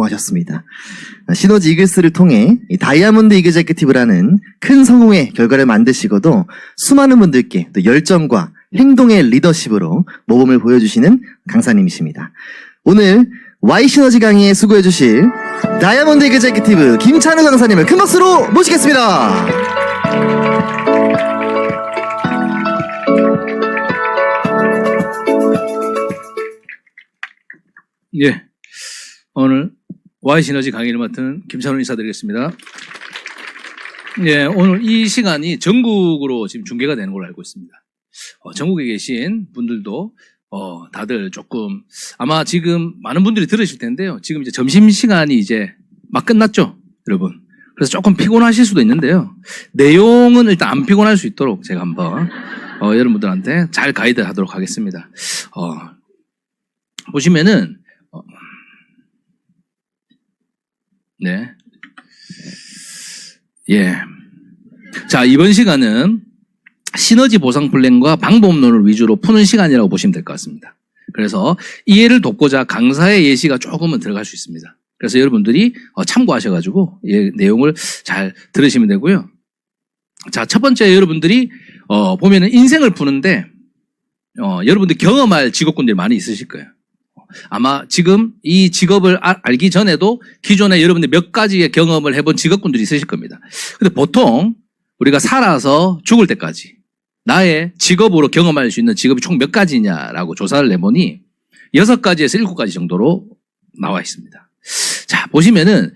성공하셨습니다. 시너지 이글스를 통해 다이아몬드 이그제큐티브라는 큰 성공의 결과를 만드시고도 수많은 분들께 또 열정과 행동의 리더십으로 모범을 보여주시는 강사님이십니다. 오늘 Y시너지 강의에 수고해 주실 다이아몬드 이그제큐티브 김찬우 강사님을 큰 박수로 모시겠습니다. 예, 오늘 Y시너지 강의를 맡은 김찬우 인사드리겠습니다. 예, 오늘 이 시간이 전국으로 지금 중계가 되는 걸로 알고 있습니다. 전국에 계신 분들도 다들 조금 아마 지금 많은 분들이 들으실 텐데요. 지금 이제 점심시간이 이제 막 끝났죠, 여러분. 그래서 조금 피곤하실 수도 있는데요. 내용은 일단 안 피곤할 수 있도록 제가 한번 여러분들한테 잘 가이드 하도록 하겠습니다. 보시면은 네. 예. 자, 이번 시간은 시너지 보상 플랜과 방법론을 위주로 푸는 시간이라고 보시면 될 것 같습니다. 그래서 이해를 돕고자 강사의 예시가 조금은 들어갈 수 있습니다. 그래서 여러분들이 참고하셔가지고 내용을 잘 들으시면 되고요. 자, 첫 번째 여러분들이 보면은 인생을 푸는데 여러분들 경험할 직업군들이 많이 있으실 거예요. 아마 지금 이 직업을 알기 전에도 기존에 여러분들 몇 가지의 경험을 해본 직업군들이 있으실 겁니다. 근데 보통 우리가 살아서 죽을 때까지 나의 직업으로 경험할 수 있는 직업이 총 몇 가지냐라고 조사를 내보니 6가지에서 7가지 정도로 나와 있습니다. 자, 보시면은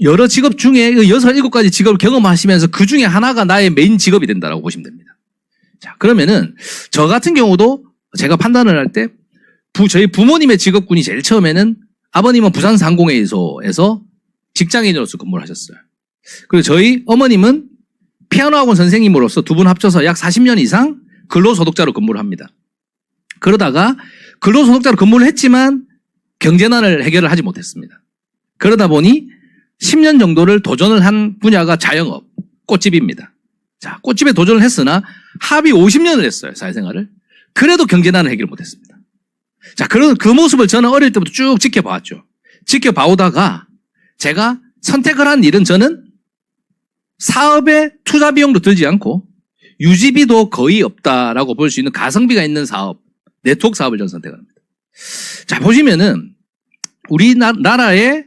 여러 직업 중에 6, 7가지 직업을 경험하시면서 그 중에 하나가 나의 메인 직업이 된다라고 보시면 됩니다. 자, 그러면은 저 같은 경우도 제가 판단을 할 때 저희 부모님의 직업군이 제일 처음에는 아버님은 부산상공회의소에서 직장인으로서 근무를 하셨어요. 그리고 저희 어머님은 피아노 학원 선생님으로서 두 분 합쳐서 약 40년 이상 근로소득자로 근무를 합니다. 그러다가 근로소득자로 근무를 했지만 경제난을 해결을 하지 못했습니다. 그러다 보니 10년 정도를 도전을 한 분야가 자영업, 꽃집입니다. 자, 꽃집에 도전을 했으나 합의 50년을 했어요, 사회생활을. 그래도 경제난을 해결을 못했습니다. 자, 그 모습을 저는 어릴 때부터 쭉 지켜봐왔죠. 지켜봐오다가 제가 선택을 한 일은 저는 사업에 투자 비용도 들지 않고 유지비도 거의 없다라고 볼 수 있는 가성비가 있는 사업, 네트워크 사업을 저는 선택합니다. 자, 보시면은 우리나라의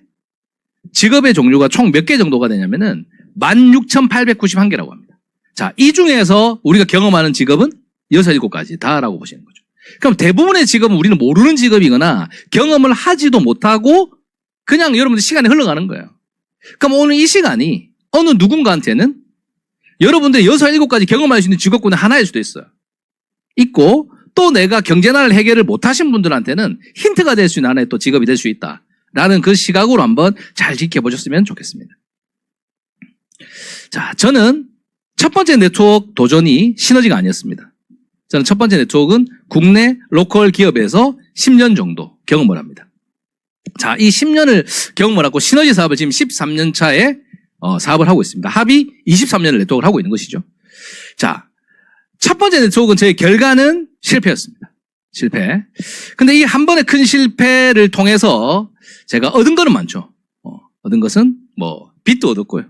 직업의 종류가 총 몇 개 정도가 되냐면은 16,891개라고 합니다. 자, 이 중에서 우리가 경험하는 직업은 6, 7가지다라고 보시는 거죠. 그럼 대부분의 직업은 우리는 모르는 직업이거나 경험을 하지도 못하고 그냥 여러분들 시간이 흘러가는 거예요. 그럼 오늘 이 시간이 어느 누군가한테는 여러분들 6, 7가지 경험할 수 있는 직업군의 하나일 수도 있어요. 있고 또 내가 경제난을 해결을 못하신 분들한테는 힌트가 될 수 있는 하나의 또 직업이 될 수 있다라는 그 시각으로 한번 잘 지켜보셨으면 좋겠습니다. 자, 저는 첫 번째 네트워크 도전이 시너지가 아니었습니다. 저는 첫 번째 네트워크는 국내 로컬 기업에서 10년 정도 경험을 합니다. 자, 이 10년을 경험을 하고 시너지 사업을 지금 13년 차에 사업을 하고 있습니다. 합의 23년을 네트워크를 하고 있는 것이죠. 자, 첫 번째 네트워크는 저의 결과는 실패였습니다. 실패. 근데 이 한 번의 큰 실패를 통해서 제가 얻은 거는 많죠. 얻은 것은 빚도 얻었고요.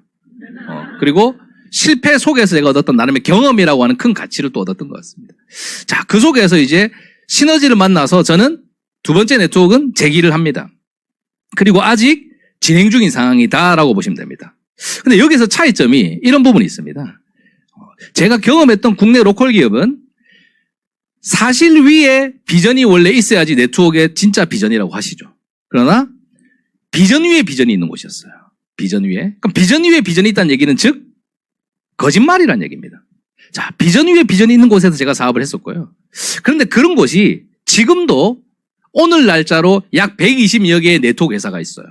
그리고 실패 속에서 제가 얻었던 나름의 경험이라고 하는 큰 가치를 또 얻었던 것 같습니다. 자, 그 속에서 이제 시너지를 만나서 저는 두 번째 네트워크는 재기를 합니다. 그리고 아직 진행 중인 상황이다라고 보시면 됩니다. 근데 여기서 차이점이 이런 부분이 있습니다. 제가 경험했던 국내 로컬 기업은 사실 위에 비전이 원래 있어야지 네트워크의 진짜 비전이라고 하시죠. 그러나 비전 위에 비전이 있는 곳이었어요. 비전 위에. 그럼 비전 위에 비전이 있다는 얘기는 즉 거짓말이란 얘기입니다. 자, 비전 위에 비전이 있는 곳에서 제가 사업을 했었고요. 그런데 그런 곳이 지금도 오늘 날짜로 약 120여 개의 네트워크 회사가 있어요.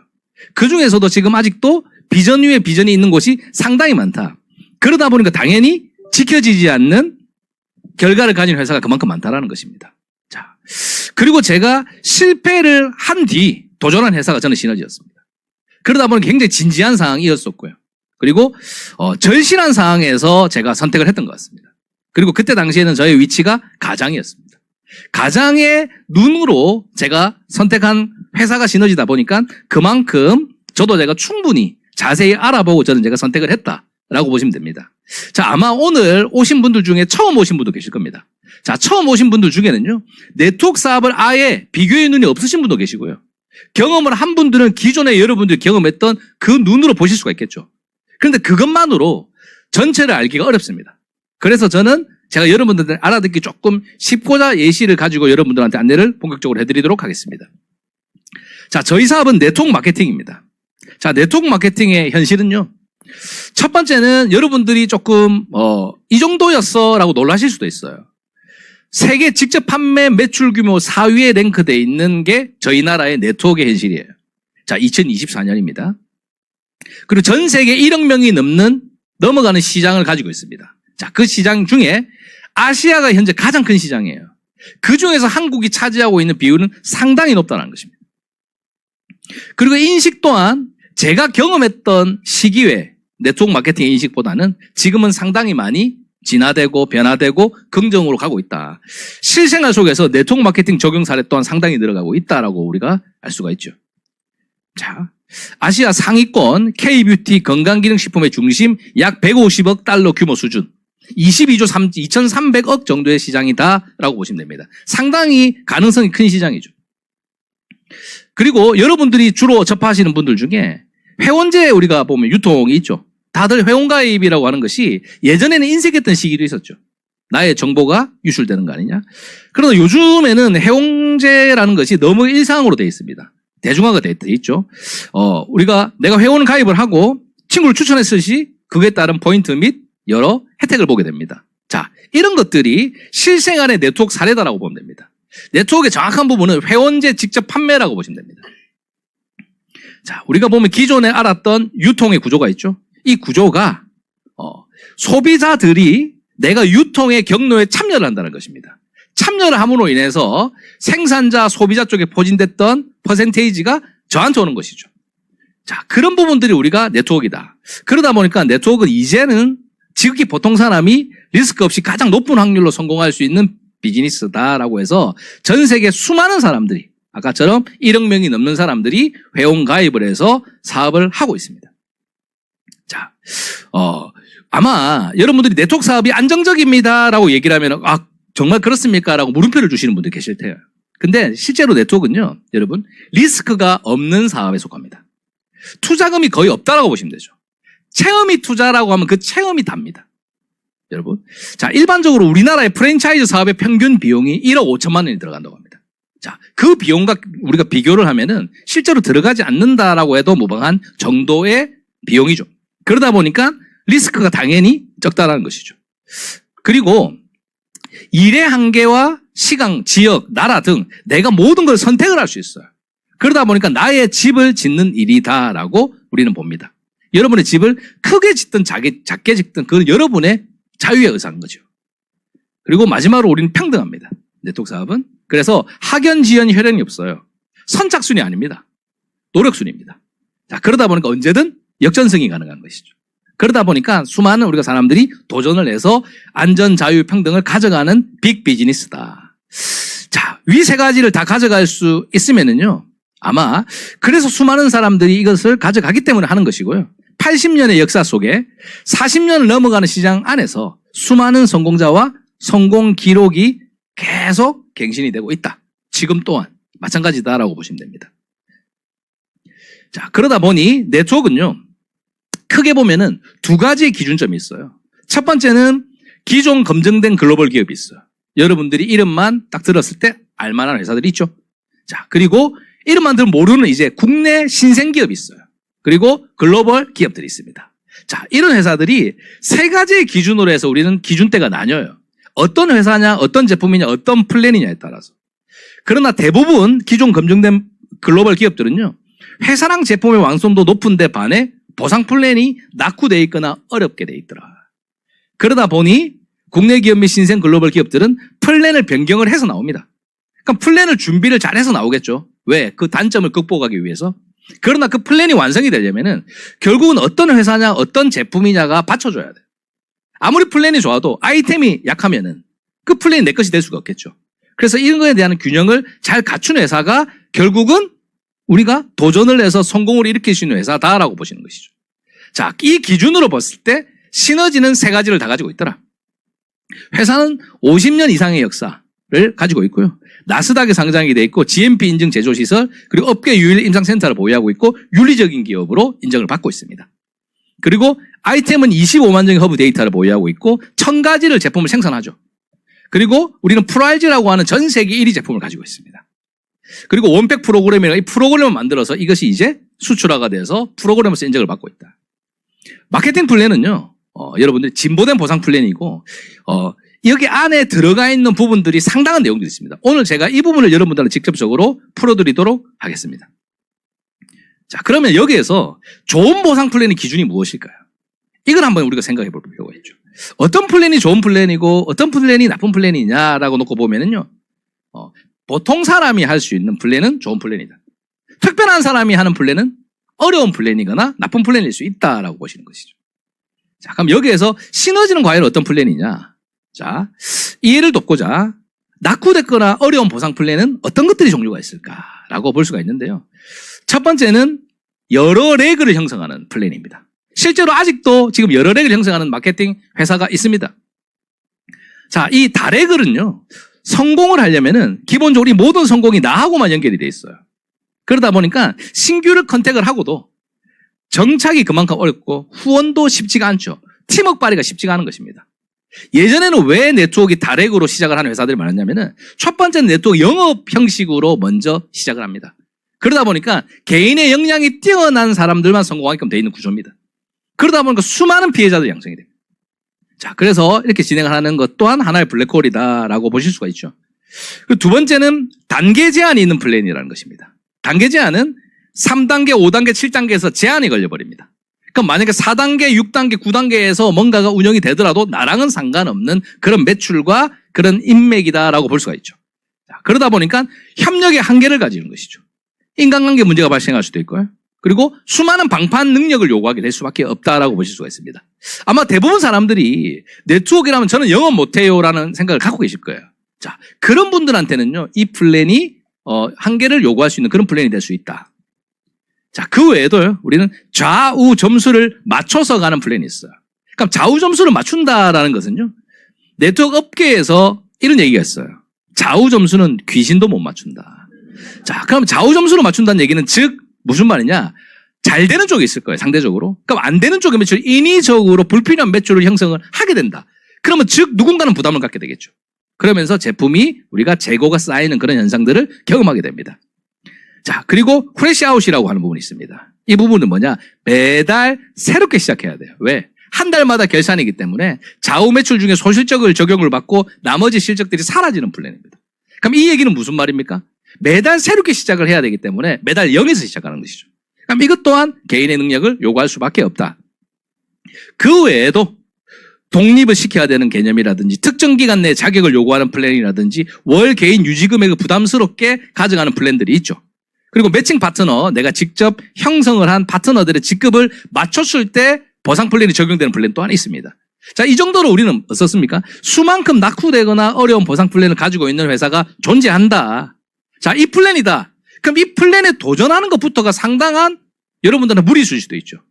그 중에서도 지금 아직도 비전 위에 비전이 있는 곳이 상당히 많다. 그러다 보니까 당연히 지켜지지 않는 결과를 가진 회사가 그만큼 많다라는 것입니다. 자, 그리고 제가 실패를 한 뒤 도전한 회사가 저는 시너지였습니다. 그러다 보니 굉장히 진지한 상황이었었고요. 그리고 절실한 상황에서 제가 선택을 했던 것 같습니다. 그리고 그때 당시에는 저의 위치가 가장이었습니다. 가장의 눈으로 제가 선택한 회사가 시너지다 보니까 그만큼 저도 제가 충분히 자세히 알아보고 저는 제가 선택을 했다라고 보시면 됩니다. 자, 아마 오늘 오신 분들 중에 처음 오신 분도 계실 겁니다. 자, 처음 오신 분들 중에는요, 네트워크 사업을 아예 비교의 눈이 없으신 분도 계시고요. 경험을 한 분들은 기존에 여러분들이 경험했던 그 눈으로 보실 수가 있겠죠. 그런데 그것만으로 전체를 알기가 어렵습니다. 그래서 저는 제가 여러분들 알아듣기 조금 쉽고자 예시를 가지고 여러분들한테 안내를 본격적으로 해드리도록 하겠습니다. 자, 저희 사업은 네트워크 마케팅입니다. 자, 네트워크 마케팅의 현실은요, 첫 번째는 여러분들이 조금 이 정도였어 라고 놀라실 수도 있어요. 세계 직접 판매 매출 규모 4위에 랭크되어 있는 게 저희 나라의 네트워크의 현실이에요. 자, 2024년입니다. 그리고 전 세계 1억 명이 넘어가는 시장을 가지고 있습니다. 자, 그 시장 중에 아시아가 현재 가장 큰 시장이에요. 그 중에서 한국이 차지하고 있는 비율은 상당히 높다는 것입니다. 그리고 인식 또한 제가 경험했던 시기에 네트워크 마케팅의 인식보다는 지금은 상당히 많이 진화되고 변화되고 긍정으로 가고 있다. 실생활 속에서 네트워크 마케팅 적용 사례 또한 상당히 늘어가고 있다라고 우리가 알 수가 있죠. 자, 아시아 상위권 K뷰티 건강기능식품의 중심 약 150억 달러 규모 수준. 22조 2,300억 정도의 시장이다라고 보시면 됩니다. 상당히 가능성이 큰 시장이죠. 그리고 여러분들이 주로 접하시는 분들 중에 회원제 우리가 보면 유통이 있죠. 다들 회원가입이라고 하는 것이 예전에는 인색했던 시기도 있었죠. 나의 정보가 유출되는 거 아니냐. 그러나 요즘에는 회원제라는 것이 너무 일상으로 되어 있습니다. 대중화가 되어 있죠. 우리가 내가 회원 가입을 하고 친구를 추천했을 시 그에 따른 포인트 및 여러 혜택을 보게 됩니다. 자, 이런 것들이 실생활의 네트워크 사례다라고 보면 됩니다. 네트워크의 정확한 부분은 회원제 직접 판매라고 보시면 됩니다. 자, 우리가 보면 기존에 알았던 유통의 구조가 있죠. 이 구조가 소비자들이 내가 유통의 경로에 참여를 한다는 것입니다. 참여를 함으로 인해서 생산자, 소비자 쪽에 포진됐던 퍼센테이지가 저한테 오는 것이죠. 자, 그런 부분들이 우리가 네트워크이다. 그러다 보니까 네트워크는 이제는 지극히 보통 사람이 리스크 없이 가장 높은 확률로 성공할 수 있는 비즈니스다라고 해서 전 세계 수많은 사람들이 아까처럼 1억 명이 넘는 사람들이 회원 가입을 해서 사업을 하고 있습니다. 자, 아마 여러분들이 네트워크 사업이 안정적입니다라고 얘기를 하면 정말 그렇습니까? 라고 물음표를 주시는 분들 계실 테요. 근데 실제로 네트워크는요, 여러분, 리스크가 없는 사업에 속합니다. 투자금이 거의 없다라고 보시면 되죠. 체험이 투자라고 하면 그 체험이 답니다. 여러분. 자, 일반적으로 우리나라의 프랜차이즈 사업의 평균 비용이 1억 5천만 원이 들어간다고 합니다. 자, 그 비용과 우리가 비교를 하면은 실제로 들어가지 않는다라고 해도 무방한 정도의 비용이죠. 그러다 보니까 리스크가 당연히 적다라는 것이죠. 그리고 일의 한계와 시간, 지역, 나라 등 내가 모든 걸 선택을 할 수 있어요. 그러다 보니까 나의 집을 짓는 일이다라고 우리는 봅니다. 여러분의 집을 크게 짓든 작게 짓든 그건 여러분의 자유에 의사한 거죠. 그리고 마지막으로 우리는 평등합니다. 네트워크 사업은. 그래서 학연, 지연, 혈연이 없어요. 선착순이 아닙니다. 노력순입니다. 자, 그러다 보니까 언제든 역전승이 가능한 것이죠. 그러다 보니까 수많은 우리가 사람들이 도전을 해서 안전, 자유, 평등을 가져가는 빅 비즈니스다. 자, 위 세 가지를 다 가져갈 수 있으면은요, 아마 그래서 수많은 사람들이 이것을 가져가기 때문에 하는 것이고요. 80년의 역사 속에 40년을 넘어가는 시장 안에서 수많은 성공자와 성공 기록이 계속 갱신이 되고 있다. 지금 또한 마찬가지다라고 보시면 됩니다. 자, 그러다 보니 네트워크는요, 크게 보면은 두 가지의 기준점이 있어요. 첫 번째는 기존 검증된 글로벌 기업이 있어요. 여러분들이 이름만 딱 들었을 때 알만한 회사들이 있죠. 자, 그리고 이름만 들으면 모르는 이제 국내 신생 기업이 있어요. 그리고 글로벌 기업들이 있습니다. 자, 이런 회사들이 세 가지의 기준으로 해서 우리는 기준대가 나뉘어요. 어떤 회사냐, 어떤 제품이냐, 어떤 플랜이냐에 따라서. 그러나 대부분 기존 검증된 글로벌 기업들은요, 회사랑 제품의 완성도 높은데 반해 보상 플랜이 낙후되어 있거나 어렵게 되어 있더라. 그러다 보니 국내 기업 및 신생 글로벌 기업들은 플랜을 변경을 해서 나옵니다. 그러니까 플랜을 준비를 잘해서 나오겠죠. 왜? 그 단점을 극복하기 위해서. 그러나 그 플랜이 완성이 되려면은 결국은 어떤 회사냐, 어떤 제품이냐가 받쳐줘야 돼. 아무리 플랜이 좋아도 아이템이 약하면은 그 플랜이 내 것이 될 수가 없겠죠. 그래서 이런 거에 대한 균형을 잘 갖춘 회사가 결국은 우리가 도전을 해서 성공을 일으킬 수 있는 회사다라고 보시는 것이죠. 자, 이 기준으로 봤을 때 시너지는 세 가지를 다 가지고 있더라. 회사는 50년 이상의 역사를 가지고 있고요. 나스닥에 상장이 돼 있고 GMP 인증 제조시설 그리고 업계 유일 임상센터를 보유하고 있고 윤리적인 기업으로 인정을 받고 있습니다. 그리고 아이템은 25만 종의 허브 데이터를 보유하고 있고 1000가지를 제품을 생산하죠. 그리고 우리는 프라이즈라고 하는 전 세계 1위 제품을 가지고 있습니다. 그리고 원팩 프로그램이라고 이 프로그램을 만들어서 이것이 이제 수출화가 돼서 프로그램으로서 인정을 받고 있다. 마케팅 플랜은요, 여러분들 진보된 보상 플랜이고, 여기 안에 들어가 있는 부분들이 상당한 내용들이 있습니다. 오늘 제가 이 부분을 여러분들한테 직접적으로 풀어드리도록 하겠습니다. 자, 그러면 여기에서 좋은 보상 플랜의 기준이 무엇일까요? 이걸 한번 우리가 생각해 볼 필요가 있죠. 어떤 플랜이 좋은 플랜이고 어떤 플랜이 나쁜 플랜이냐라고 놓고 보면은요, 보통 사람이 할 수 있는 플랜은 좋은 플랜이다. 특별한 사람이 하는 플랜은 어려운 플랜이거나 나쁜 플랜일 수 있다라고 보시는 것이죠. 자, 그럼 여기에서 시너지는 과연 어떤 플랜이냐? 자, 이해를 돕고자 낙후됐거나 어려운 보상 플랜은 어떤 것들이 종류가 있을까라고 볼 수가 있는데요. 첫 번째는 여러 레그를 형성하는 플랜입니다. 실제로 아직도 지금 여러 레그를 형성하는 마케팅 회사가 있습니다. 자, 이 다레글은요, 성공을 하려면은 기본적으로 이 모든 성공이 나하고만 연결이 돼 있어요. 그러다 보니까 신규를 컨택을 하고도 정착이 그만큼 어렵고 후원도 쉽지가 않죠. 팀워크 발휘가 쉽지가 않은 것입니다. 예전에는 왜 네트워크가 다렉으로 시작을 하는 회사들이 많았냐면은 첫 번째는 네트워크 영업 형식으로 먼저 시작을 합니다. 그러다 보니까 개인의 역량이 뛰어난 사람들만 성공하게끔 되어 있는 구조입니다. 그러다 보니까 수많은 피해자들이 양성이 됩니다. 자, 그래서 이렇게 진행을 하는 것 또한 하나의 블랙홀이다라고 보실 수가 있죠. 그리고 두 번째는 단계 제한이 있는 플랜이라는 것입니다. 단계 제한은 3단계, 5단계, 7단계에서 제한이 걸려버립니다. 그럼 만약에 4단계, 6단계, 9단계에서 뭔가가 운영이 되더라도 나랑은 상관없는 그런 매출과 그런 인맥이다라고 볼 수가 있죠. 자, 그러다 보니까 협력의 한계를 가지는 것이죠. 인간관계 문제가 발생할 수도 있고요. 그리고 수많은 방판 능력을 요구하게 될 수밖에 없다라고 보실 수가 있습니다. 아마 대부분 사람들이 네트워크라면 저는 영업 못해요라는 생각을 갖고 계실 거예요. 자, 그런 분들한테는요, 이 플랜이 한계를 요구할 수 있는 그런 플랜이 될 수 있다. 자, 그 외에도요, 우리는 좌우 점수를 맞춰서 가는 플랜이 있어요. 그러니까 좌우 점수를 맞춘다라는 것은요, 네트워크 업계에서 이런 얘기가 있어요. 좌우 점수는 귀신도 못 맞춘다. 자, 그럼 좌우 점수를 맞춘다는 얘기는 즉 무슨 말이냐? 잘 되는 쪽에 있을 거예요, 상대적으로. 그럼 안 되는 쪽의 매출, 인위적으로 불필요한 매출을 형성을 하게 된다. 그러면 즉 누군가는 부담을 갖게 되겠죠. 그러면서 제품이 우리가 재고가 쌓이는 그런 현상들을 경험하게 됩니다. 자, 그리고 크래시아웃이라고 하는 부분이 있습니다. 이 부분은 뭐냐? 매달 새롭게 시작해야 돼요. 왜? 한 달마다 결산이기 때문에 좌우 매출 중에 소실적을 적용을 받고 나머지 실적들이 사라지는 플랜입니다. 그럼 이 얘기는 무슨 말입니까? 매달 새롭게 시작을 해야 되기 때문에 매달 0에서 시작하는 것이죠. 그럼 이것 또한 개인의 능력을 요구할 수밖에 없다. 그 외에도 독립을 시켜야 되는 개념이라든지 특정 기간 내에 자격을 요구하는 플랜이라든지 월 개인 유지 금액을 부담스럽게 가져가는 플랜들이 있죠. 그리고 매칭 파트너, 내가 직접 형성을 한 파트너들의 직급을 맞췄을 때 보상 플랜이 적용되는 플랜 또한 있습니다. 자, 이 정도로 우리는 어떻습니까? 수만큼 낙후되거나 어려운 보상 플랜을 가지고 있는 회사가 존재한다. 자, 이 플랜이다. 그럼 이 플랜에 도전하는 것부터가 상당한 여러분들은 무리수일 수도 있죠.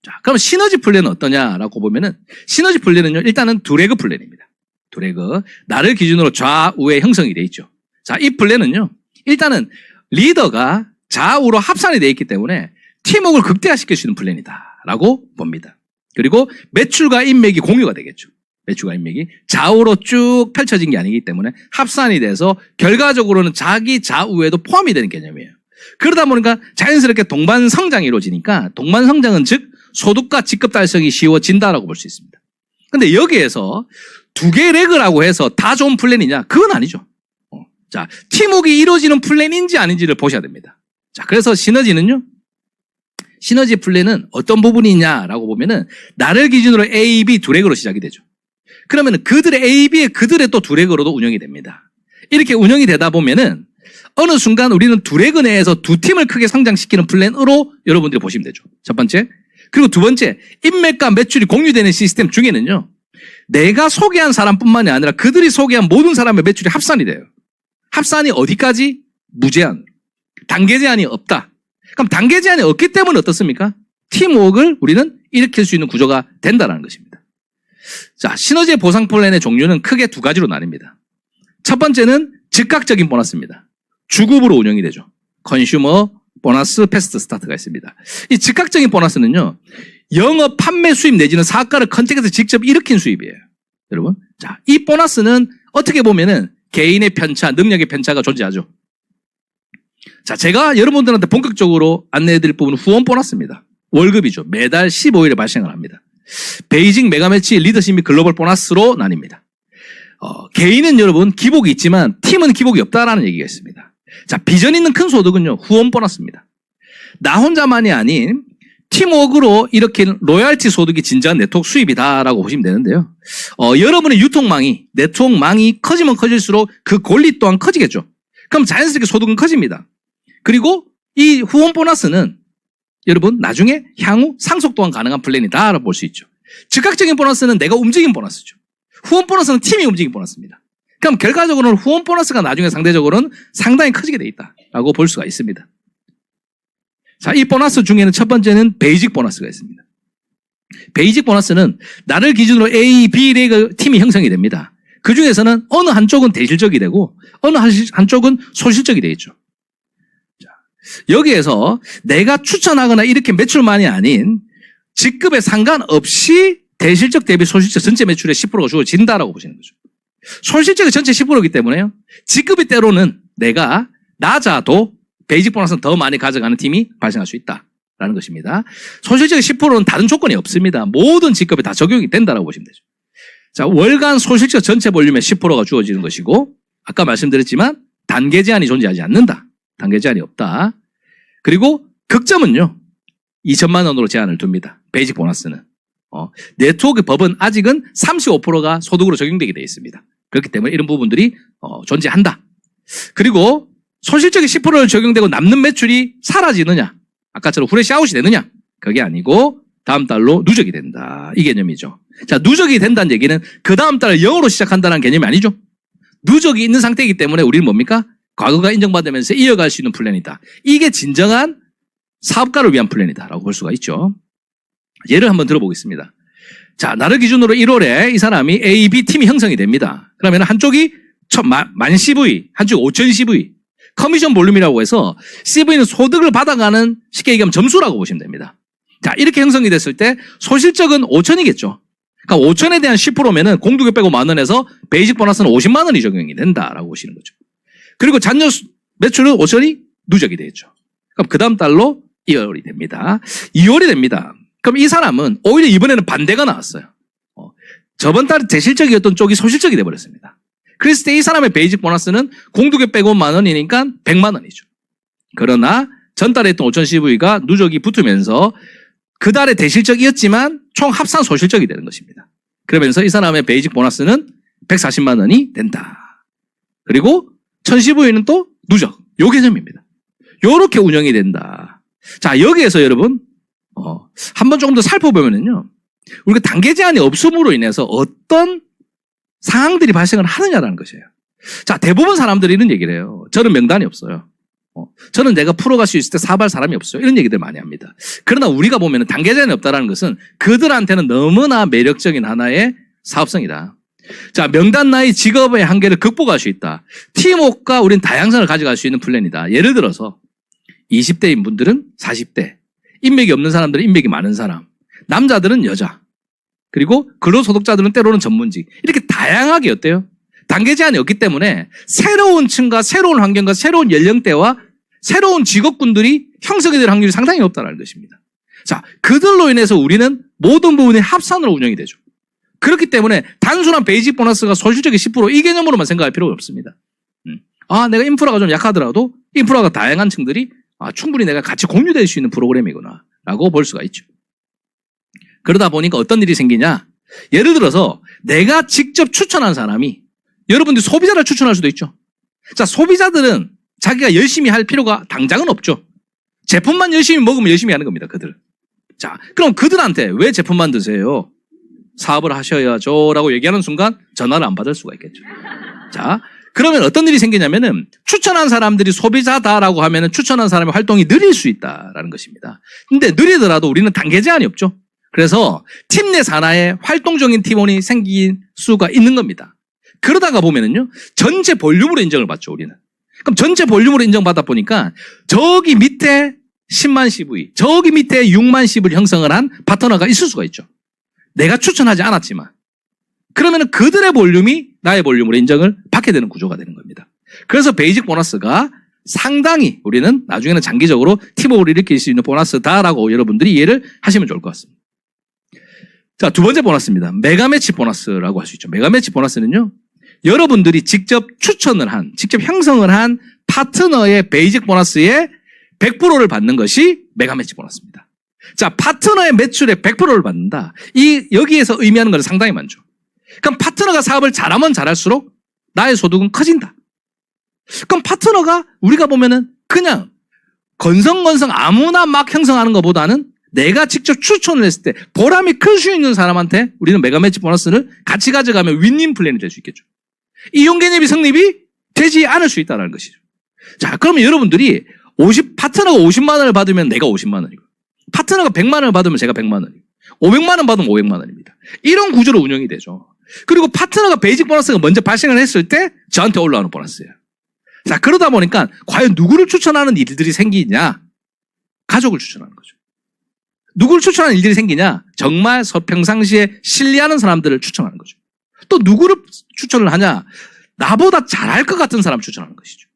자, 그럼 시너지 플랜은 어떠냐라고 보면은 시너지 플랜은요, 일단은 두레그 플랜입니다. 두레그. 나를 기준으로 좌우에 형성이 돼 있죠. 자, 이 플랜은요, 일단은 리더가 좌우로 합산이 돼 있기 때문에 팀워크를 극대화시킬 수 있는 플랜이다라고 봅니다. 그리고 매출과 인맥이 공유가 되겠죠. 매출과 인맥이 좌우로 쭉 펼쳐진 게 아니기 때문에 합산이 돼서 결과적으로는 자기 좌우에도 포함이 되는 개념이에요. 그러다 보니까 자연스럽게 동반 성장이 이루어지니까 동반 성장은 즉 소득과 직급 달성이 쉬워진다라고 볼 수 있습니다. 근데 여기에서 두 개의 레그라고 해서 다 좋은 플랜이냐? 그건 아니죠. 자, 팀워크가 이루어지는 플랜인지 아닌지를 보셔야 됩니다. 자, 그래서 시너지는요, 시너지 플랜은 어떤 부분이 있냐라고 보면은 나를 기준으로 A, B 두 레그로 시작이 되죠. 그러면은 그들의 A, B의 그들의 또 두 레그로도 운영이 됩니다. 이렇게 운영이 되다 보면은 어느 순간 우리는 두 레그 내에서 두 팀을 크게 성장시키는 플랜으로 여러분들이 보시면 되죠. 첫 번째. 그리고 두 번째, 인맥과 매출이 공유되는 시스템 중에는요, 내가 소개한 사람뿐만이 아니라 그들이 소개한 모든 사람의 매출이 합산이 돼요. 합산이 어디까지? 무제한. 단계 제한이 없다. 그럼 단계 제한이 없기 때문에 어떻습니까? 팀워크를 우리는 일으킬 수 있는 구조가 된다는 것입니다. 자, 시너지의 보상 플랜의 종류는 크게 두 가지로 나뉩니다. 첫 번째는 즉각적인 보너스입니다. 주급으로 운영이 되죠. 컨슈머 보너스 패스트 스타트가 있습니다. 이 즉각적인 보너스는요, 영업 판매 수입 내지는 사업가를 컨택해서 직접 일으킨 수입이에요. 여러분. 자, 이 보너스는 어떻게 보면은 개인의 편차, 능력의 편차가 존재하죠. 자, 제가 여러분들한테 본격적으로 안내해드릴 부분은 후원 보너스입니다. 월급이죠. 매달 15일에 발생을 합니다. 베이징 메가매치 리더십 및 글로벌 보너스로 나뉩니다. 개인은 여러분 기복이 있지만 팀은 기복이 없다라는 얘기가 있습니다. 자, 비전 있는 큰 소득은요, 후원 보너스입니다. 나 혼자만이 아닌 팀워크로 이렇게 로열티 소득이 진정한 네트워크 수입이다라고 보시면 되는데요. 여러분의 유통망이, 네트워크망이 커지면 커질수록 그 권리 또한 커지겠죠. 그럼 자연스럽게 소득은 커집니다. 그리고 이 후원 보너스는 여러분 나중에 향후 상속 또한 가능한 플랜이다라고 볼 수 있죠. 즉각적인 보너스는 내가 움직인 보너스죠. 후원 보너스는 팀이 움직인 보너스입니다. 그럼 결과적으로는 후원 보너스가 나중에 상대적으로는 상당히 커지게 돼 있다라고 볼 수가 있습니다. 자, 이 보너스 중에는 첫 번째는 베이직 보너스가 있습니다. 베이직 보너스는 나를 기준으로 A, B 리그 팀이 형성이 됩니다. 그 중에서는 어느 한쪽은 대실적이 되고 어느 한쪽은 소실적이 되겠죠. 자, 여기에서 내가 추천하거나 이렇게 매출만이 아닌 직급에 상관없이 대실적 대비 소실적 전체 매출의 10%가 주어진다라고 보시는 거죠. 소실적이 전체 10%이기 때문에요. 직급이 때로는 내가 낮아도 베이직 보너스는 더 많이 가져가는 팀이 발생할 수 있다라는 것입니다. 소실적의 10%는 다른 조건이 없습니다. 모든 직급에 다 적용이 된다라고 보시면 되죠. 자, 월간 소실적 전체 볼륨의 10%가 주어지는 것이고, 아까 말씀드렸지만 단계 제한이 존재하지 않는다. 단계 제한이 없다. 그리고 극점은요, 2천만 원으로 제한을 둡니다. 베이직 보너스는. 네트워크 법은 아직은 35%가 소득으로 적용되게 되어 있습니다. 그렇기 때문에 이런 부분들이 존재한다. 그리고 소실적인 10%를 적용되고 남는 매출이 사라지느냐, 아까처럼 후레쉬 아웃이 되느냐, 그게 아니고 다음 달로 누적이 된다. 이 개념이죠. 자, 누적이 된다는 얘기는 그 다음 달을 0으로 시작한다는 개념이 아니죠. 누적이 있는 상태이기 때문에 우리는 뭡니까? 과거가 인정받으면서 이어갈 수 있는 플랜이다. 이게 진정한 사업가를 위한 플랜이다라고 볼 수가 있죠. 예를 한번 들어보겠습니다. 자, 나를 기준으로 1월에 이 사람이 A, B 팀이 형성이 됩니다. 그러면 한쪽이 10,000 CV, 한쪽 5,000 CV. 커미션 볼륨이라고 해서 CV는 소득을 받아가는 쉽게 얘기하면 점수라고 보시면 됩니다. 자, 이렇게 형성이 됐을 때 소실적은 5,000이겠죠. 그러니까 5,000에 대한 10%면은 공두교 빼고 10,000에서 베이직 보너스는 50만 원이 적용이 된다라고 보시는 거죠. 그리고 잔여 매출은 5,000이 누적이 되겠죠. 그럼 그 다음 달로 2월이 됩니다. 2월이 됩니다. 그럼 이 사람은 오히려 이번에는 반대가 나왔어요. 저번 달에 대실적이었던 쪽이 소실적이 돼버렸습니다. 그랬을 때 이 사람의 베이직 보너스는 공두교 빼고 10,000원이니까 100만 원이죠. 그러나 전달에 했던 5,000 CV가 누적이 붙으면서 그 달에 대실적이었지만 총 합산 소실적이 되는 것입니다. 그러면서 이 사람의 베이직 보너스는 140만 원이 된다. 그리고 1,000 CV는 또 누적. 요 개념입니다. 요렇게 운영이 된다. 자, 여기에서 여러분 한번 조금 더 살펴보면은요, 우리가 단계 제한이 없음으로 인해서 어떤 상황들이 발생을 하느냐라는 것이에요. 자, 대부분 사람들이 이런 얘기를 해요. 저는 명단이 없어요. 저는 내가 풀어갈 수 있을 때 사업할 사람이 없어요. 이런 얘기들 많이 합니다. 그러나 우리가 보면 단계 제한이 없다는 것은 그들한테는 너무나 매력적인 하나의 사업성이다. 자, 명단 나이 직업의 한계를 극복할 수 있다. 팀워크가 우린 다양성을 가져갈 수 있는 플랜이다. 예를 들어서 20대인 분들은 40대, 인맥이 없는 사람들은 인맥이 많은 사람, 남자들은 여자, 그리고 근로소득자들은 때로는 전문직, 이렇게 다양하게 어때요? 단계 제한이 없기 때문에 새로운 층과 새로운 환경과 새로운 연령대와 새로운 직업군들이 형성이 될 확률이 상당히 높다는 것입니다. 자, 그들로 인해서 우리는 모든 부분이 합산으로 운영이 되죠. 그렇기 때문에 단순한 베이직 보너스가 소실적인 10% 이 개념으로만 생각할 필요가 없습니다. 내가 인프라가 좀 약하더라도 인프라가 다양한 층들이 충분히 내가 같이 공유될 수 있는 프로그램이구나 라고 볼 수가 있죠. 그러다 보니까 어떤 일이 생기냐, 예를 들어서 내가 직접 추천한 사람이 여러분들 소비자를 추천할 수도 있죠. 자, 소비자들은 자기가 열심히 할 필요가 당장은 없죠. 제품만 열심히 먹으면 열심히 하는 겁니다, 그들. 자, 그럼 그들한테 왜 제품만 드세요? 사업을 하셔야죠라고 얘기하는 순간 전화를 안 받을 수가 있겠죠. 자, 그러면 어떤 일이 생기냐면은 추천한 사람들이 소비자다라고 하면은 추천한 사람의 활동이 느릴 수 있다라는 것입니다. 근데 느리더라도 우리는 단계 제한이 없죠. 그래서 팀 내 산하에 활동적인 팀원이 생길 수가 있는 겁니다. 그러다가 보면은요, 전체 볼륨으로 인정을 받죠, 우리는. 그럼 전체 볼륨으로 인정받아 보니까 저기 밑에 10만 CV, 저기 밑에 6만 CV를 형성을 한 파트너가 있을 수가 있죠. 내가 추천하지 않았지만. 그러면은 그들의 볼륨이 나의 볼륨으로 인정을 받게 되는 구조가 되는 겁니다. 그래서 베이직 보너스가 상당히 우리는 나중에는 장기적으로 팀워크를 일으킬 수 있는 보너스다라고 여러분들이 이해를 하시면 좋을 것 같습니다. 자, 두 번째 보너스입니다. 메가매치 보너스라고 할 수 있죠. 메가매치 보너스는요, 여러분들이 직접 추천을 한, 직접 형성을 한 파트너의 베이직 보너스의 100%를 받는 것이 메가매치 보너스입니다. 자, 파트너의 매출의 100%를 받는다. 여기에서 의미하는 것은 상당히 많죠. 그럼 파트너가 사업을 잘하면 잘할수록 나의 소득은 커진다. 그럼 파트너가 우리가 보면은 그냥 건성건성 아무나 막 형성하는 것보다는 내가 직접 추천을 했을 때 보람이 클 수 있는 사람한테 우리는 메가매치 보너스를 같이 가져가면 윈윈 플랜이 될 수 있겠죠. 이용 개념이 성립이 되지 않을 수 있다는 것이죠. 자, 그러면 여러분들이 파트너가 50만 원을 받으면 내가 50만 원이고, 파트너가 100만 원을 받으면 제가 100만 원이고, 500만 원 받으면 500만 원입니다. 이런 구조로 운영이 되죠. 그리고 파트너가 베이직 보너스가 먼저 발생을 했을 때 저한테 올라오는 보너스예요. 자, 그러다 보니까 과연 누구를 추천하는 일들이 생기냐? 가족을 추천하는 거죠. 누구를 추천하는 일들이 생기냐? 정말 평상시에 신뢰하는 사람들을 추천하는 거죠. 또 누구를 추천을 하냐? 나보다 잘할 것 같은 사람 추천하는 것이죠.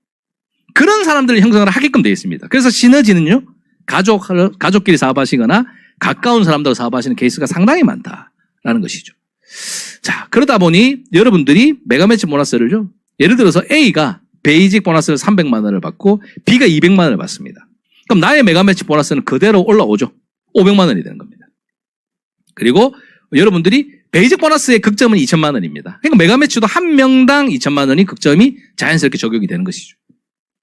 그런 사람들을 형성을 하게끔 되어 있습니다. 그래서 시너지는요, 가족끼리 사업하시거나 가까운 사람들과 사업하시는 케이스가 상당히 많다라는 것이죠. 자, 그러다 보니 여러분들이 메가매치 보너스를요, 예를 들어서 A가 베이직 보너스를 300만 원을 받고 B가 200만 원을 받습니다. 그럼 나의 메가매치 보너스는 그대로 올라오죠. 500만 원이 되는 겁니다. 그리고 여러분들이 베이직 보너스의 극점은 2천만 원입니다. 그러니까 메가매치도 한 명당 2천만 원이 극점이 자연스럽게 적용이 되는 것이죠.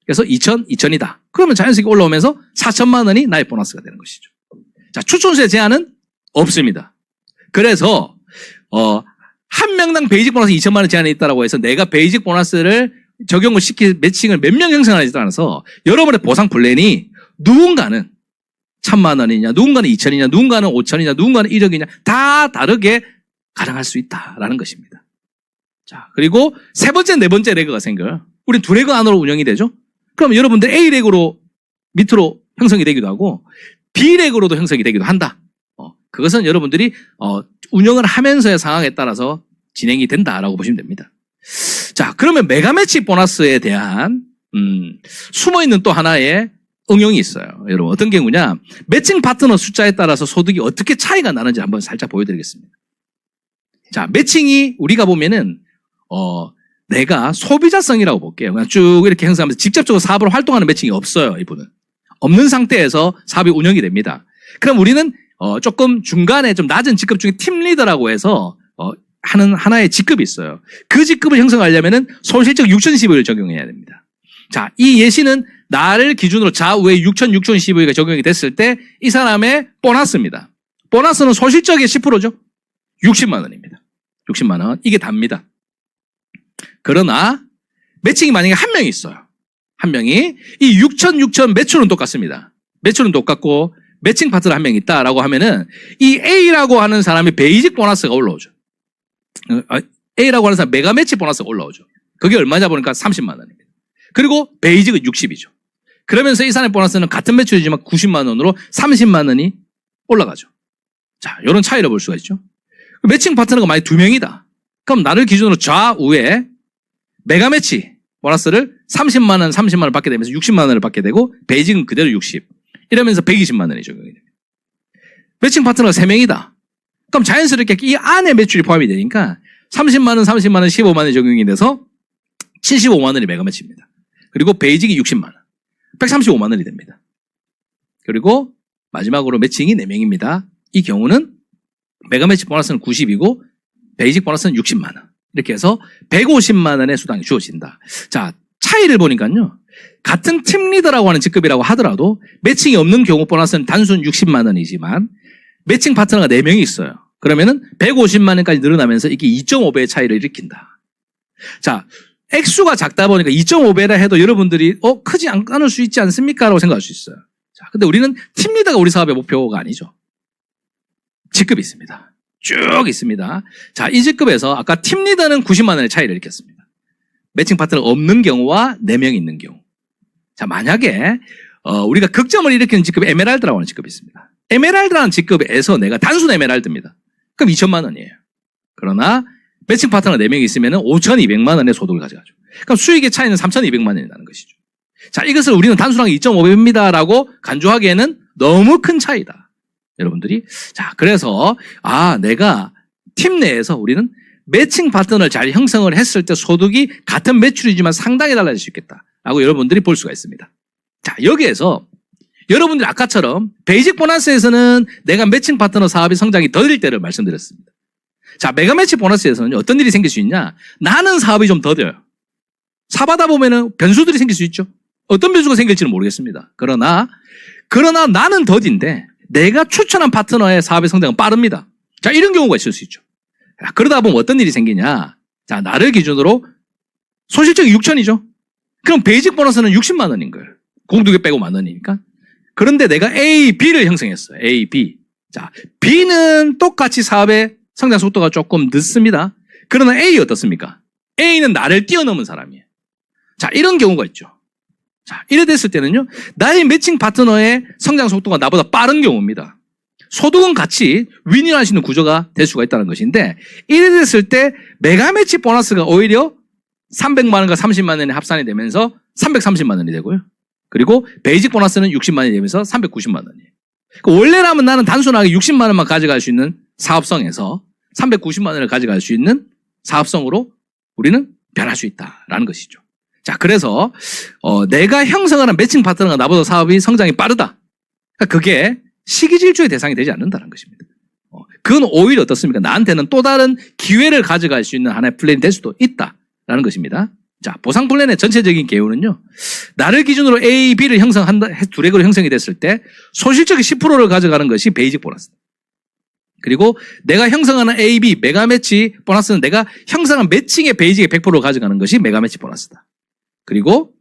그래서 2천이다. 그러면 자연스럽게 올라오면서 4천만 원이 나의 보너스가 되는 것이죠. 자, 추천수의 제한은 없습니다. 그래서 한 명당 베이직 보너스 2천만 원 제한이 있다고 해서 내가 베이직 보너스를 적용을 시킬 매칭을 몇 명 형성하지 않아서 여러분의 보상 플랜이 누군가는 1,000만 원이냐, 누군가는 2천이냐, 누군가는 5천이냐, 누군가는 1억이냐 다 다르게 가능할 수 있다라는 것입니다. 자, 그리고 세 번째, 네 번째 레그가 생겨요. 우린 두 레그 안으로 운영이 되죠. 그럼 여러분들 A 레그로 밑으로 형성이 되기도 하고 B 레그로도 형성이 되기도 한다. 그것은 여러분들이 운영을 하면서의 상황에 따라서 진행이 된다라고 보시면 됩니다. 자, 그러면 메가매치 보너스에 대한 숨어있는 또 하나의 응용이 있어요. 여러분, 어떤 경우냐, 매칭 파트너 숫자에 따라서 소득이 어떻게 차이가 나는지 한번 살짝 보여드리겠습니다. 자, 매칭이 우리가 보면은 내가 소비자성이라고 볼게요. 그냥 쭉 이렇게 형성하면서 직접적으로 사업을 활동하는 매칭이 없어요. 이분은 없는 상태에서 사업이 운영이 됩니다. 그럼 우리는 조금 중간에 좀 낮은 직급 중에 팀 리더라고 해서 하는 하나의 직급이 있어요. 그 직급을 형성하려면은 손실적 6,000CV를 적용해야 됩니다. 자, 이 예시는 나를 기준으로 좌우에 6,000CV가 적용이 됐을 때 이 사람의 보너스입니다. 보너스는 손실적의 10%죠. 60만 원입니다. 60만 원. 이게 답니다. 그러나 매칭이 만약에 한 명이 있어요. 한 명이 이 6,000 매출은 똑같습니다. 매출은 똑같고 매칭 파트너 한 명 있다라고 하면은 이 A라고 하는 사람이 베이직 보너스가 올라오죠. A라고 하는 사람 메가매치 보너스가 올라오죠. 그게 얼마냐 보니까 30만 원입니다. 그리고 베이직은 60이죠. 그러면서 이 사람의 보너스는 같은 매출이지만 90만 원으로 30만 원이 올라가죠. 자, 이런 차이를 볼 수가 있죠. 매칭 파트너가 만약 두 명이다. 그럼 나를 기준으로 좌우에 메가매치 보너스를 30만 원을 받게 되면서 60만 원을 받게 되고 베이직은 그대로 60. 이러면서 120만 원이 적용이 됩니다. 매칭 파트너가 3명이다. 그럼 자연스럽게 이 안에 매출이 포함이 되니까 30만 원, 15만 원이 적용이 돼서 75만 원이 메가매치입니다. 그리고 베이직이 60만 원. 135만 원이 됩니다. 그리고 마지막으로 매칭이 4명입니다. 이 경우는 메가매치 보너스는 90이고 베이직 보너스는 60만 원. 이렇게 해서 150만 원의 수당이 주어진다. 자, 차이를 보니까요. 같은 팀 리더라고 하는 직급이라고 하더라도 매칭이 없는 경우 보너스는 단순 60만 원이지만 매칭 파트너가 4명이 있어요. 그러면은 150만 원까지 늘어나면서 이게 2.5배의 차이를 일으킨다. 자, 액수가 작다 보니까 2.5배라 해도 여러분들이 크지 않을 수 있지 않습니까? 라고 생각할 수 있어요. 자, 근데 우리는 팀리더가 우리 사업의 목표가 아니죠. 직급이 있습니다. 쭉 있습니다. 자, 이 직급에서 아까 팀리더는 90만 원의 차이를 일으켰습니다. 매칭 파트너가 없는 경우와 4명이 있는 경우. 자, 만약에 우리가 극점을 일으키는 직급이 에메랄드라고 하는 직급이 있습니다. 에메랄드라는 직급에서 내가 단순 에메랄드입니다. 그럼 2천만 원이에요. 그러나 매칭 파트너가 4명이 있으면 5,200만 원의 소득을 가져가죠. 그럼 수익의 차이는 3,200만 원이 나는 것이죠. 자, 이것을 우리는 단순하게 2.5배입니다라고 간주하기에는 너무 큰 차이다. 여러분들이. 자, 그래서 내가 팀 내에서 우리는 매칭 파트너를 잘 형성을 했을 때 소득이 같은 매출이지만 상당히 달라질 수 있겠다라고 여러분들이 볼 수가 있습니다. 자, 여기에서 여러분들이 아까처럼 베이직 보너스에서는 내가 매칭 파트너 사업이 성장이 더딜 때를 말씀드렸습니다. 자, 메가 매치 보너스에서는 어떤 일이 생길 수 있냐? 나는 사업이 좀 더뎌요. 사바다 보면은 변수들이 생길 수 있죠. 어떤 변수가 생길지는 모르겠습니다. 그러나 나는 더딘데 내가 추천한 파트너의 사업의 성장은 빠릅니다. 자, 이런 경우가 있을 수 있죠. 자, 그러다 보면 어떤 일이 생기냐? 자, 나를 기준으로 소실적이 6천이죠. 그럼 베이직 보너스는 60만 원인 거예요. 공두개 빼고 만 원이니까. 그런데 내가 A, B를 형성했어요. A, B. 자, B는 똑같이 사업의 성장 속도가 조금 늦습니다. 그러나 A 어떻습니까? A는 나를 뛰어넘은 사람이에요. 자, 이런 경우가 있죠. 자, 이래 됐을 때는요, 나의 매칭 파트너의 성장 속도가 나보다 빠른 경우입니다. 소득은 같이 윈윈할 수 있는 구조가 될 수가 있다는 것인데, 이래 됐을 때 메가 매치 보너스가 오히려 300만 원과 30만 원이 합산이 되면서 330만 원이 되고요. 그리고 베이직 보너스는 60만 원이 되면서 390만 원이에요. 원래라면 나는 단순하게 60만 원만 가져갈 수 있는 사업성에서 390만 원을 가져갈 수 있는 사업성으로 우리는 변할 수 있다라는 것이죠. 자, 그래서 내가 형성하는 매칭 파트너가 나보다 사업이 성장이 빠르다. 그게 시기질투의 대상이 되지 않는다는 것입니다. 그건 오히려 어떻습니까? 나한테는 또 다른 기회를 가져갈 수 있는 하나의 플랜이 될 수도 있다라는 것입니다. 자, 보상 플랜의 전체적인 개요는요, 나를 기준으로 A, B를 형성한다, 두 렉으로 형성이 됐을 때 소실적인 10%를 가져가는 것이 베이직 보너스. 그리고 내가 형성하는 A, B, 메가 매치 보너스는 내가 형성한 매칭의 베이직의 100%를 가져가는 것이 메가 매치 보너스다. 그리고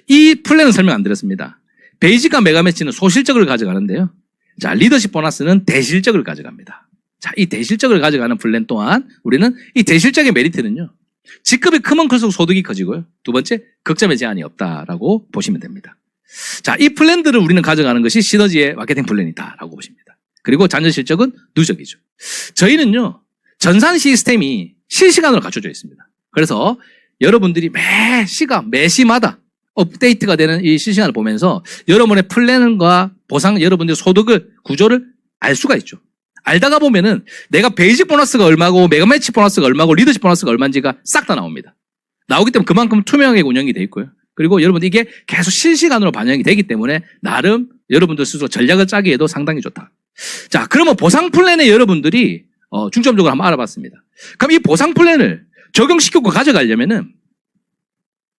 이 플랜은 설명 안 드렸습니다. 베이직과 메가 매치는 소실적을 가져가는데요. 자, 리더십 보너스는 대실적을 가져갑니다. 자, 이 대실적을 가져가는 플랜 또한 우리는 이 대실적의 메리트는요, 직급이 크면 클수록 소득이 커지고요. 두 번째, 극점의 제한이 없다라고 보시면 됩니다. 자, 이 플랜들을 우리는 가져가는 것이 시너지의 마케팅 플랜이다라고 보십니다. 그리고 잔존 실적은 누적이죠. 저희는요, 전산 시스템이 실시간으로 갖춰져 있습니다. 그래서 여러분들이 매시마다 업데이트가 되는 이 실시간을 보면서 여러분의 플랜과 보상, 여러분들의 소득을, 구조를 알 수가 있죠. 알다가 보면은 내가 베이직 보너스가 얼마고 메가 매치 보너스가 얼마고 리더십 보너스가 얼마인지가 싹 다 나옵니다. 나오기 때문에 그만큼 투명하게 운영이 돼 있고요. 그리고 여러분들 이게 계속 실시간으로 반영이 되기 때문에 나름 여러분들 스스로 전략을 짜기에도 상당히 좋다. 자, 그러면 보상 플랜에 여러분들이 중점적으로 한번 알아봤습니다. 그럼 이 보상 플랜을 적용시키고 가져가려면은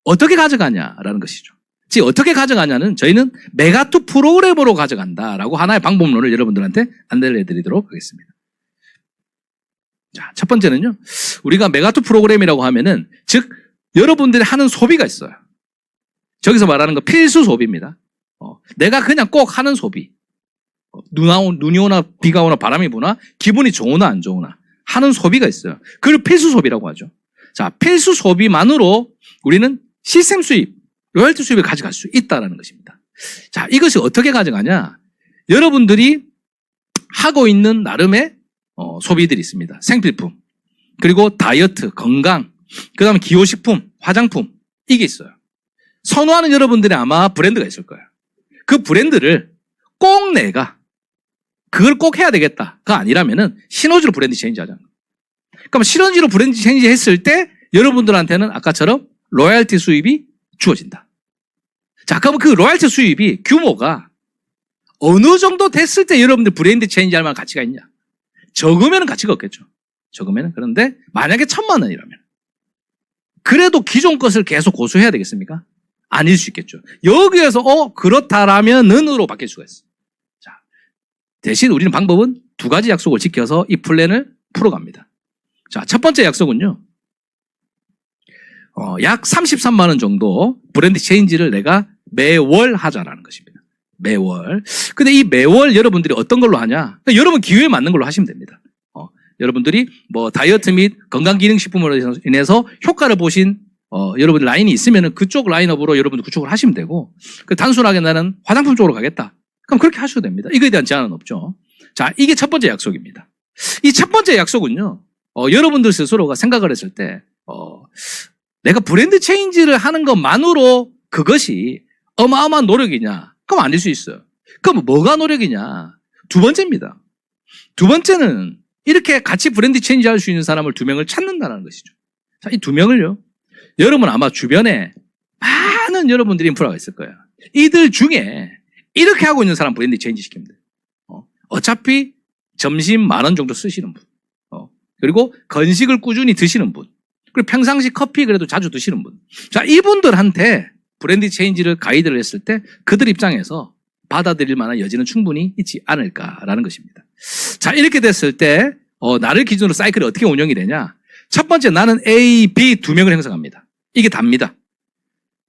어떻게 가져가냐라는 것이죠. 즉 어떻게 가져가냐는 저희는 메가2 프로그램으로 가져간다라고 하나의 방법론을 여러분들한테 안내를 해드리도록 하겠습니다. 자, 첫 번째는요, 우리가 메가2 프로그램이라고 하면은 즉 여러분들이 하는 소비가 있어요. 저기서 말하는 거 필수 소비입니다. 내가 그냥 꼭 하는 소비. 눈이 오나 비가 오나 바람이 부나 기분이 좋으나 안 좋으나 하는 소비가 있어요. 그걸 필수 소비라고 하죠. 자, 필수 소비만으로 우리는 시스템 수입, 로열티 수입을 가져갈 수 있다는 것입니다. 자, 이것이 어떻게 가져가냐? 여러분들이 하고 있는 나름의 소비들이 있습니다. 생필품, 그리고 다이어트, 건강, 그 다음에 기호식품, 화장품, 이게 있어요. 선호하는 여러분들이 아마 브랜드가 있을 거예요. 그 브랜드를 꼭 내가 그걸 꼭 해야 되겠다가 아니라면은 시너지로 브랜드 체인지 하자는 거예요. 그럼 시너지로 브랜드 체인지 했을 때 여러분들한테는 아까처럼 로열티 수입이 주어진다. 자, 그럼 그 로열티 수입이 규모가 어느 정도 됐을 때 여러분들 브랜드 체인지 할 만한 가치가 있냐? 적으면 가치가 없겠죠. 적으면. 그런데 만약에 1,000만 원이라면 그래도 기존 것을 계속 고수해야 되겠습니까? 아닐 수 있겠죠. 여기에서 그렇다라면 는으로 바뀔 수가 있어요. 자, 대신 우리는 방법은 두 가지 약속을 지켜서 이 플랜을 풀어갑니다. 자, 첫 번째 약속은요. 약 33만 원 정도 브랜드 체인지를 내가 매월 하자라는 것입니다. 매월. 근데 이 매월 여러분들이 어떤 걸로 하냐? 그러니까 여러분 기회에 맞는 걸로 하시면 됩니다. 여러분들이 뭐 다이어트 및 건강기능식품으로 인해서 효과를 보신 여러분들 라인이 있으면은 그쪽 라인업으로 여러분들 그쪽으로 하시면 되고, 단순하게 나는 화장품 쪽으로 가겠다. 그럼 그렇게 하셔도 됩니다. 이거에 대한 제한은 없죠. 자, 이게 첫 번째 약속입니다. 이 첫 번째 약속은요, 여러분들 스스로가 생각을 했을 때, 내가 브랜드 체인지를 하는 것만으로 그것이 어마어마한 노력이냐? 그럼 아닐 수 있어요. 그럼 뭐가 노력이냐? 두 번째입니다. 두 번째는 이렇게 같이 브랜드 체인지 할 수 있는 사람을 두 명을 찾는다는 것이죠. 자, 이 두 명을요, 여러분 아마 주변에 많은 여러분들이 인프라가 있을 거예요. 이들 중에 이렇게 하고 있는 사람 브랜드 체인지 시키면 돼요. 어차피 점심 10,000원 정도 쓰시는 분. 그리고 건식을 꾸준히 드시는 분. 그리고 평상시 커피 그래도 자주 드시는 분. 자, 이분들한테 브랜드 체인지를 가이드를 했을 때 그들 입장에서 받아들일 만한 여지는 충분히 있지 않을까라는 것입니다. 자, 이렇게 됐을 때 나를 기준으로 사이클이 어떻게 운영이 되냐? 첫 번째, 나는 A, B 두 명을 형성합니다. 이게 답니다.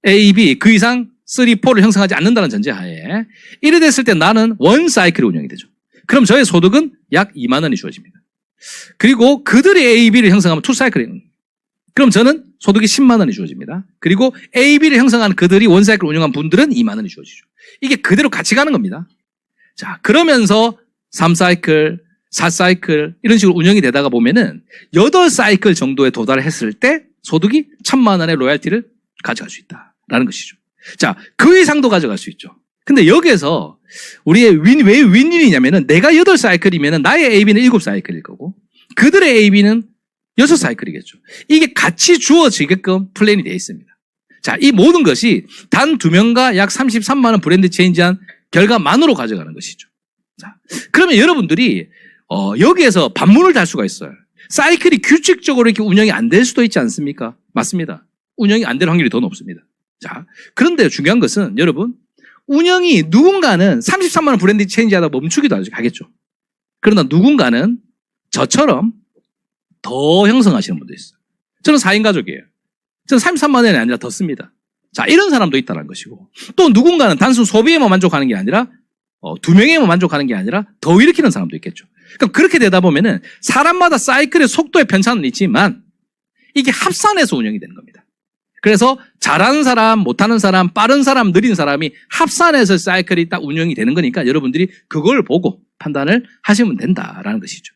A, B 그 이상 3, 4를 형성하지 않는다는 전제하에 이래 됐을 때 나는 원 사이클이 운영이 되죠. 그럼 저의 소득은 약 2만 원이 주어집니다. 그리고 그들이 A, B를 형성하면 투 사이클이 그럼 저는 소득이 10만 원이 주어집니다. 그리고 A, B를 형성한 그들이 원 사이클을 운영한 분들은 2만 원이 주어지죠. 이게 그대로 같이 가는 겁니다. 자, 그러면서 3사이클, 4사이클 이런 식으로 운영이 되다가 보면은 8사이클 정도에 도달했을 때 소득이 1,000만 원의 로얄티를 가져갈 수 있다라는 것이죠. 자, 그 이상도 가져갈 수 있죠. 근데 여기에서 우리의 왜 윈윈이냐면은 내가 8사이클이면은 나의 AB는 7사이클일 거고 그들의 AB는 6사이클이겠죠. 이게 같이 주어지게끔 플랜이 되어 있습니다. 자, 이 모든 것이 단 2명과 약 33만 원 브랜드 체인지한 결과만으로 가져가는 것이죠. 자, 그러면 여러분들이 여기에서 반문을 달 수가 있어요. 사이클이 규칙적으로 이렇게 운영이 안 될 수도 있지 않습니까? 맞습니다. 운영이 안 될 확률이 더 높습니다. 자, 그런데 중요한 것은 여러분, 운영이 누군가는 33만 원 브랜드 체인지 하다 멈추기도 하겠죠. 그러나 누군가는 저처럼 더 형성하시는 분도 있어요. 저는 4인 가족이에요. 저는 33만 원이 아니라 더 씁니다. 자, 이런 사람도 있다는 것이고 또 누군가는 단순 소비에만 만족하는 게 아니라 2명에만 만족하는 게 아니라 더 일으키는 사람도 있겠죠. 그럼 그렇게 되다 보면은 사람마다 사이클의 속도의 편차는 있지만 이게 합산해서 운영이 되는 겁니다. 그래서 잘하는 사람, 못하는 사람, 빠른 사람, 느린 사람이 합산해서 사이클이 딱 운영이 되는 거니까 여러분들이 그걸 보고 판단을 하시면 된다라는 것이죠.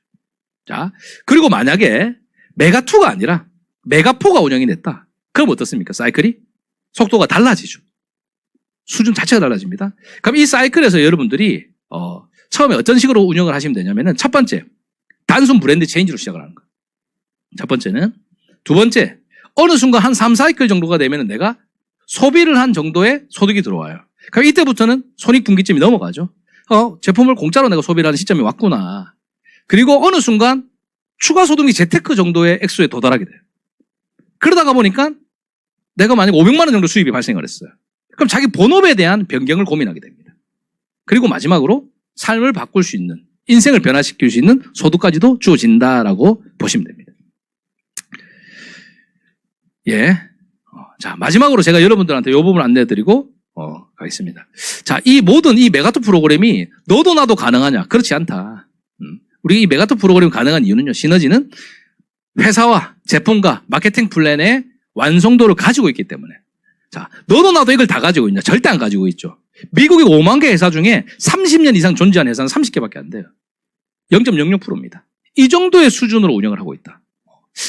자, 그리고 만약에 메가2가 아니라 메가4가 운영이 됐다. 그럼 어떻습니까? 사이클이 속도가 달라지죠. 수준 자체가 달라집니다. 그럼 이 사이클에서 여러분들이 처음에 어떤 식으로 운영을 하시면 되냐면은 첫 번째, 단순 브랜드 체인지로 시작을 하는 거예요. 첫 번째는. 두 번째, 어느 순간 한 3사이클 정도가 되면은 내가 소비를 한 정도의 소득이 들어와요. 그럼 이때부터는 손익분기점이 넘어가죠. 제품을 공짜로 내가 소비를 하는 시점이 왔구나. 그리고 어느 순간 추가 소득이 재테크 정도의 액수에 도달하게 돼요. 그러다가 보니까 내가 만약 500만 원 정도 수입이 발생을 했어요. 그럼 자기 본업에 대한 변경을 고민하게 됩니다. 그리고 마지막으로 삶을 바꿀 수 있는, 인생을 변화시킬 수 있는 소득까지도 주어진다라고 보시면 됩니다. 예. 자, 마지막으로 제가 여러분들한테 이 부분을 안내해드리고 가겠습니다. 자, 이 모든 이 메가2 프로그램이 너도 나도 가능하냐? 그렇지 않다. 우리 이 메가2 프로그램이 가능한 이유는요. 시너지는 회사와 제품과 마케팅 플랜의 완성도를 가지고 있기 때문에. 자, 너도 나도 이걸 다 가지고 있냐? 절대 안 가지고 있죠. 미국의 5만 개 회사 중에 30년 이상 존재한 회사는 30개밖에 안 돼요. 0.06%입니다. 이 정도의 수준으로 운영을 하고 있다.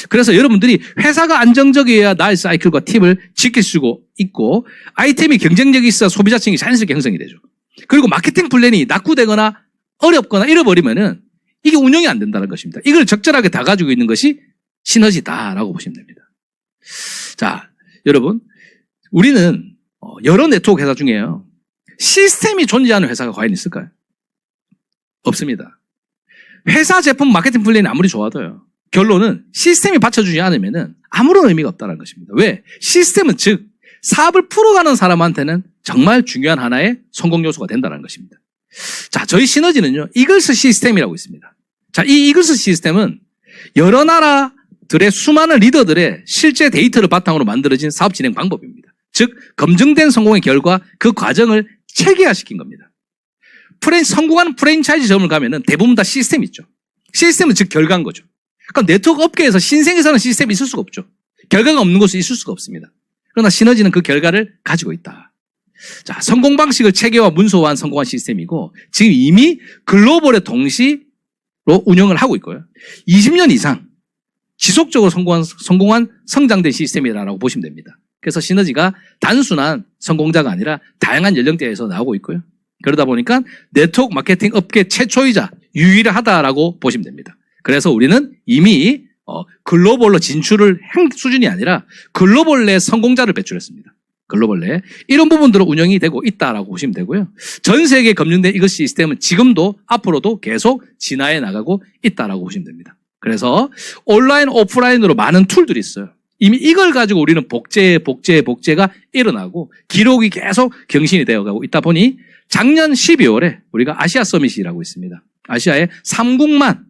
그래서 여러분들이 회사가 안정적이어야 나의 사이클과 팁을 지킬 수 있고 아이템이 경쟁력이 있어야 소비자층이 자연스럽게 형성이 되죠. 그리고 마케팅 플랜이 낙후되거나 어렵거나 잃어버리면은 이게 운영이 안 된다는 것입니다. 이걸 적절하게 다 가지고 있는 것이 시너지다라고 보시면 됩니다. 자, 여러분, 우리는 여러 네트워크 회사 중에요. 시스템이 존재하는 회사가 과연 있을까요? 없습니다. 회사 제품 마케팅 플랜이 아무리 좋아도요. 결론은 시스템이 받쳐주지 않으면 아무런 의미가 없다는 것입니다. 왜? 시스템은 즉 사업을 풀어가는 사람한테는 정말 중요한 하나의 성공 요소가 된다는 것입니다. 자, 저희 시너지는요, 이글스 시스템이라고 있습니다. 자, 이 이글스 시스템은 여러 나라들의 수많은 리더들의 실제 데이터를 바탕으로 만들어진 사업 진행 방법입니다. 즉, 검증된 성공의 결과 그 과정을 체계화시킨 겁니다. 성공한 프랜차이즈점을 가면은 대부분 다 시스템이 있죠. 시스템은 즉 결과인 거죠. 그러니까 네트워크 업계에서 신생에서는 시스템이 있을 수가 없죠. 결과가 없는 곳은 있을 수가 없습니다. 그러나 시너지는 그 결과를 가지고 있다. 자, 성공 방식을 체계화 문서화한 성공한 시스템이고 지금 이미 글로벌에 동시로 운영을 하고 있고요. 20년 이상 지속적으로 성공한 성장된 시스템이라고 보시면 됩니다. 그래서 시너지가 단순한 성공자가 아니라 다양한 연령대에서 나오고 있고요. 그러다 보니까 네트워크 마케팅 업계 최초이자 유일하다라고 보시면 됩니다. 그래서 우리는 이미 글로벌로 진출을 한 수준이 아니라 글로벌 내 성공자를 배출했습니다. 글로벌 내 이런 부분들로 운영이 되고 있다라고 보시면 되고요. 전 세계에 검증된 이것 시스템은 지금도 앞으로도 계속 진화해 나가고 있다라고 보시면 됩니다. 그래서 온라인 오프라인으로 많은 툴들이 있어요. 이미 이걸 가지고 우리는 복제가 일어나고 기록이 계속 경신이 되어가고 있다 보니 작년 12월에 우리가 아시아 서밋이라고 있습니다. 아시아의 3국만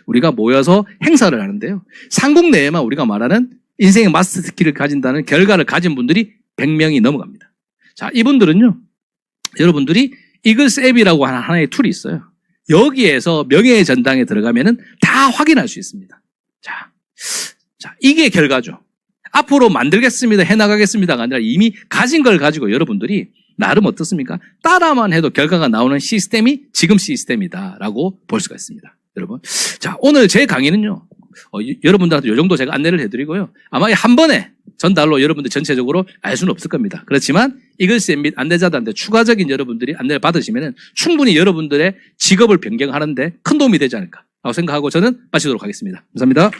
우리가 모여서 행사를 하는데요. 3국 내에만 우리가 말하는 인생의 마스터 스킬을 가진다는 결과를 가진 분들이 100명이 넘어갑니다. 자, 이분들은요, 여러분들이 이글스 앱이라고 하는 하나의 툴이 있어요. 여기에서 명예의 전당에 들어가면은 다 확인할 수 있습니다. 자, 이게 결과죠. 앞으로 만들겠습니다, 해나가겠습니다가 아니라 이미 가진 걸 가지고 여러분들이 나름 어떻습니까? 따라만 해도 결과가 나오는 시스템이 지금 시스템이다라고 볼 수가 있습니다. 여러분. 자, 오늘 제 강의는요, 여러분들한테 이 정도 제가 안내를 해드리고요. 아마 한 번에 전달로 여러분들 전체적으로 알 수는 없을 겁니다. 그렇지만 이글스 앱 및 안내자들한테 추가적인 여러분들이 안내를 받으시면 충분히 여러분들의 직업을 변경하는데 큰 도움이 되지 않을까 라고 생각하고 저는 마치도록 하겠습니다. 감사합니다.